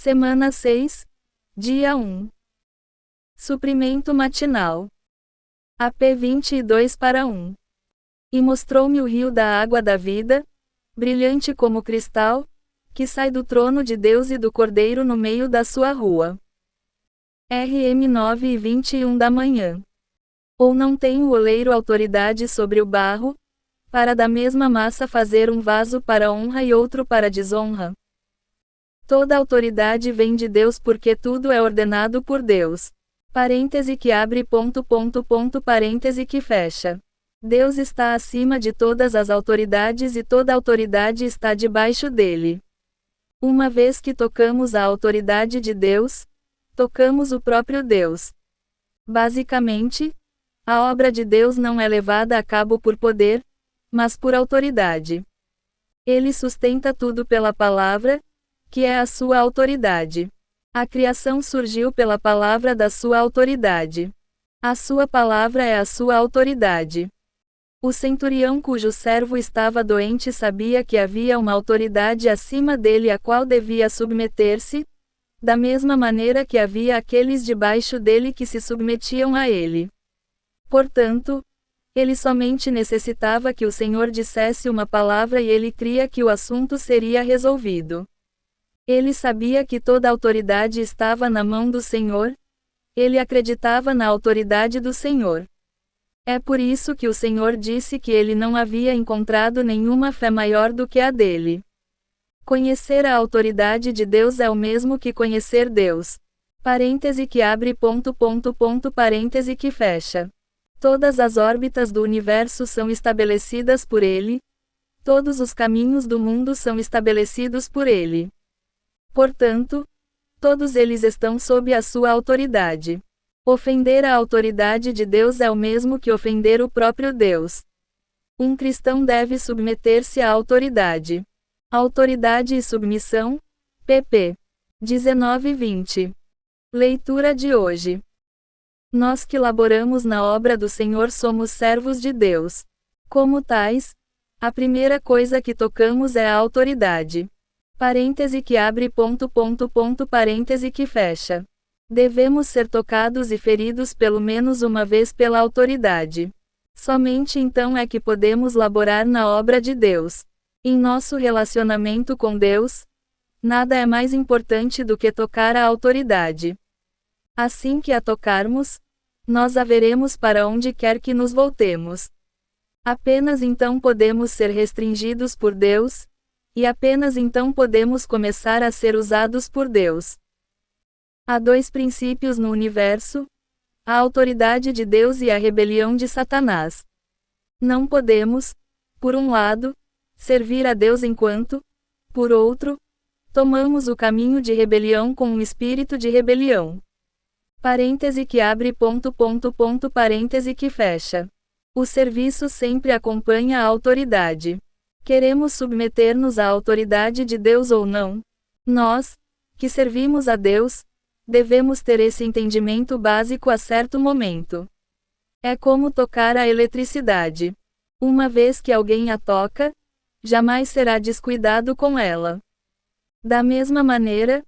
Semana 6, dia 1. Suprimento matinal. AP 22:1. E mostrou-me o rio da água da vida, brilhante como cristal, que sai do trono de Deus e do Cordeiro no meio da sua rua. RM 9:21 da manhã. Ou não tem o oleiro autoridade sobre o barro, para da mesma massa fazer um vaso para honra e outro para desonra? Toda autoridade vem de Deus porque tudo é ordenado por Deus. Parêntese que abre parêntese que fecha. Deus está acima de todas as autoridades e toda autoridade está debaixo dele. Uma vez que tocamos a autoridade de Deus, tocamos o próprio Deus. Basicamente, a obra de Deus não é levada a cabo por poder, mas por autoridade. Ele sustenta tudo pela palavra, que é a sua autoridade. A criação surgiu pela palavra da sua autoridade. A sua palavra é a sua autoridade. O centurião cujo servo estava doente sabia que havia uma autoridade acima dele a qual devia submeter-se, da mesma maneira que havia aqueles debaixo dele que se submetiam a ele. Portanto, ele somente necessitava que o Senhor dissesse uma palavra e ele cria que o assunto seria resolvido. Ele sabia que toda a autoridade estava na mão do Senhor. Ele acreditava na autoridade do Senhor. É por isso que o Senhor disse que ele não havia encontrado nenhuma fé maior do que a dele. Conhecer a autoridade de Deus é o mesmo que conhecer Deus. Parêntese que abre parêntese que fecha. Todas as órbitas do universo são estabelecidas por ele. Todos os caminhos do mundo são estabelecidos por ele. Portanto, todos eles estão sob a sua autoridade. Ofender a autoridade de Deus é o mesmo que ofender o próprio Deus. Um cristão deve submeter-se à autoridade. Autoridade e submissão, pp. 19:20. Leitura de hoje. Nós que laboramos na obra do Senhor somos servos de Deus. Como tais, a primeira coisa que tocamos é a autoridade. Parêntese que abre parêntese que fecha. Devemos ser tocados e feridos pelo menos uma vez pela autoridade. Somente então é que podemos laborar na obra de Deus. Em nosso relacionamento com Deus, nada é mais importante do que tocar a autoridade. Assim que a tocarmos, nós a veremos para onde quer que nos voltemos. Apenas então podemos ser restringidos por Deus, e apenas então podemos começar a ser usados por Deus. Há dois princípios no universo: a autoridade de Deus e a rebelião de Satanás. Não podemos, por um lado, servir a Deus enquanto, por outro, tomamos o caminho de rebelião com um espírito de rebelião. Parêntese que abre parêntese que fecha. O serviço sempre acompanha a autoridade. Queremos submeter-nos à autoridade de Deus ou não? Nós, que servimos a Deus, devemos ter esse entendimento básico a certo momento. É como tocar a eletricidade. Uma vez que alguém a toca, jamais será descuidado com ela. Da mesma maneira,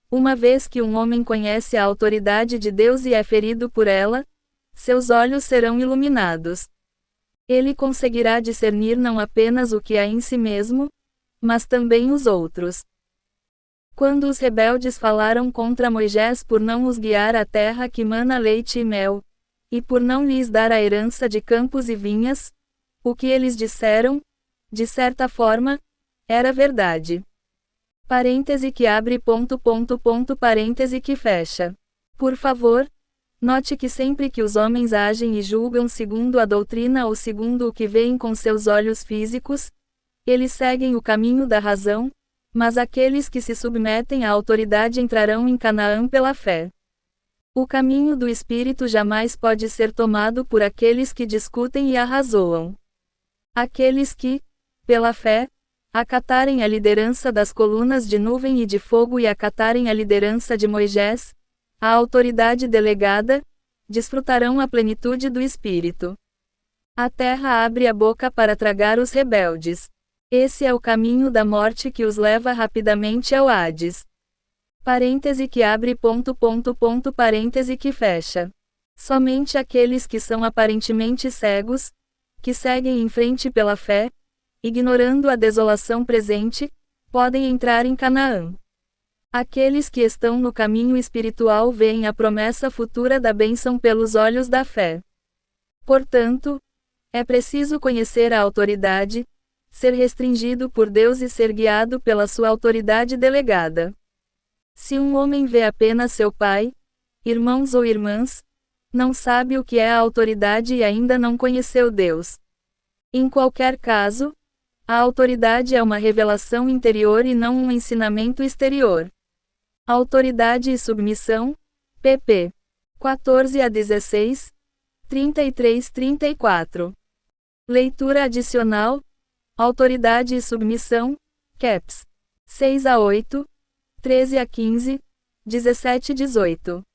uma vez que um homem conhece a autoridade de Deus e é ferido por ela, seus olhos serão iluminados. Ele conseguirá discernir não apenas o que há em si mesmo, mas também os outros. Quando os rebeldes falaram contra Moisés por não os guiar à terra que mana leite e mel, e por não lhes dar a herança de campos e vinhas, o que eles disseram, de certa forma, era verdade. Parêntese que abre parêntese que fecha. Por favor, note que sempre que os homens agem e julgam segundo a doutrina ou segundo o que veem com seus olhos físicos, eles seguem o caminho da razão, mas aqueles que se submetem à autoridade entrarão em Canaã pela fé. O caminho do Espírito jamais pode ser tomado por aqueles que discutem e arrazoam. Aqueles que, pela fé, acatarem a liderança das colunas de nuvem e de fogo e acatarem a liderança de Moisés, a autoridade delegada, desfrutarão a plenitude do Espírito. A terra abre a boca para tragar os rebeldes. Esse é o caminho da morte que os leva rapidamente ao Hades. Parêntese que abre parêntese que fecha. Somente aqueles que são aparentemente cegos, que seguem em frente pela fé, ignorando a desolação presente, podem entrar em Canaã. Aqueles que estão no caminho espiritual veem a promessa futura da bênção pelos olhos da fé. Portanto, é preciso conhecer a autoridade, ser restringido por Deus e ser guiado pela sua autoridade delegada. Se um homem vê apenas seu pai, irmãos ou irmãs, não sabe o que é a autoridade e ainda não conheceu Deus. Em qualquer caso, a autoridade é uma revelação interior e não um ensinamento exterior. Autoridade e submissão, pp. 14 a 16, 33-34. Leitura adicional, Autoridade e submissão, caps. 6 a 8, 13 a 15, 17 a 18.